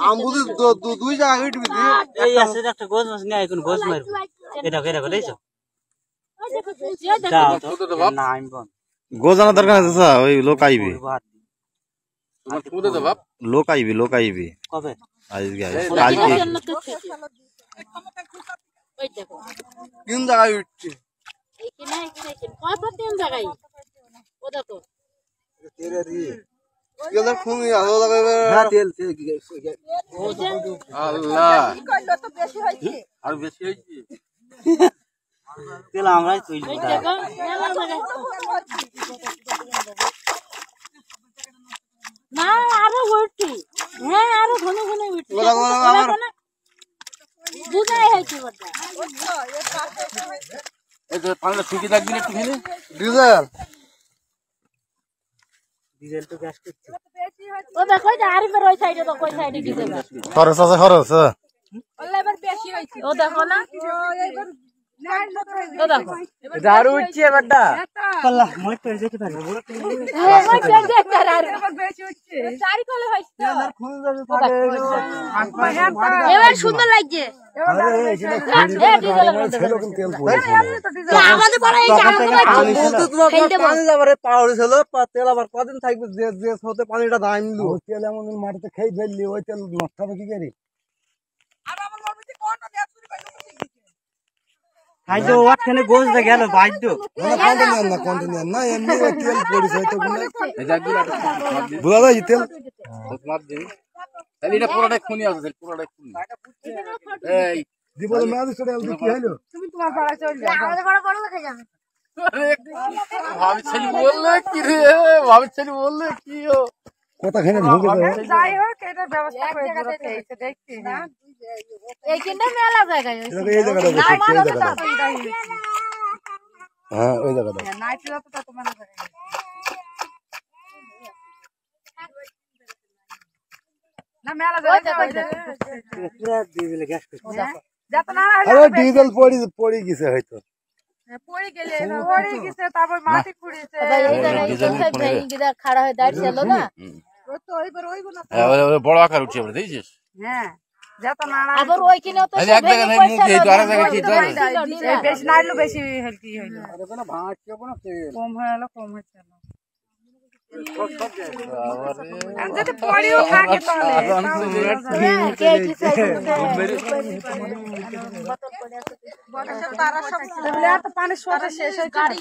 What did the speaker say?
আমবুদি দুই জায়গা উঠবি এই আছে একটা গোজ মাছ নিয়ে এখন গোজ মারব এটা দেখছো যাও তো না আমি বল গোজ আনা দরকার আছে স্যার ওই লোক আইবে তোমার কুদে দে বাপ লোক আইবে কবে আজকে কালকে ওই দেখো তিন জায়গায় উঠছে এইখানে কত তিন জায়গায় ও দেখো তেরে দি গেলে খুনি আলো লাগাবে না তেল আল্লাহ তো বেশি হইছে আর বেশি হইছে তেল আমরাই তুই ওই দেখো মেলা জায়গায় না আরো উঠছি হ্যাঁ আরো ঘন ঘন উঠছি বুঝাই হয়েছে বড় এই তো পানিটা ঠিকই থাকবি না একটু খেলে ডিজেল ডিজেল তো গ্যাস করছে ও দেখো যে আর বের ওই সাইডে তো কই সাইডে ডিজেল খরচ আছে খরচ ওলা এবার বেশি হইছে ও দেখো না এইবার নাই মত ও দেখো দারু উঠছে বড়টা আল্লাহ মই পের যেতে পারি হ্যাঁ ওই দেখতে আর এবার বেশি হইছে চারি কলে হইছে খুন যাবে পারে এবার সুন্দর লাগছে আমাদের পরে এই পানি যাবারে পাওড় ছিল তেল আবার কদিন থাকবে যে যে হতে পানিটা দাইমলু তেল এমন মাটিতে খেই ফেললি ওই তেল নষ্ট হবে কি করে আর আমার মরমিতে কোনটা দেয়া চুরি কইলো খাই তো ওখানে গোজ দে গেল বাইদ্য না কন্টিনিউ না এমনি ওই তেল পড়িছে হয়তো বুঝা যায় তেল মাপ দিন তাহলে এটা পুরোটাই খুনি আছে পুরোটাই খুনি এই দিবল মেয়াদ চলে আলতে কি হলো তুমি তোমার পাড়া চল যাও আমাদের বড় বড় দেখে যাবে ভাবছিলি বললে কি ও কথা খানে ভোগে যাই হোক এটা ব্যবস্থা করে দিতে হইছে দেখছি না এইখানে মেলা জায়গায় এই জায়গাটা বসে এই জায়গাটা হ্যাঁ ওই জায়গাটা নাইট ছিল তো তোমার জায়গা না মেলা জায়গা পুরো ডিজেল গ্যাস করছে যত না আরে ডিজেল পড়ি গেছে হয়তো পড়ে গেলে পড়ে গেছে তারপর মাটি খুঁড়িছে এই জায়গায় ব্রেইন গিদা খাড়া হয়ে দাঁড়িয়ে ছিল না তো ওইবার ওইগুলো বড় আকার উঠছে আমরা দেখছিস হ্যাঁ যত না আবার ওইখানেও তো এক জায়গায় নাই মুখ এই তো আরেক জায়গায় কি বেশি নাইলো বেশি হেলদি হইলো আরে কোনো ভাঁজছে কোনো তেল কম হলো কম হচ্ছে না যদি পড়িও থাকে তাহলে তারা সব পানি সোজা শেষ হয়ে গাড়ি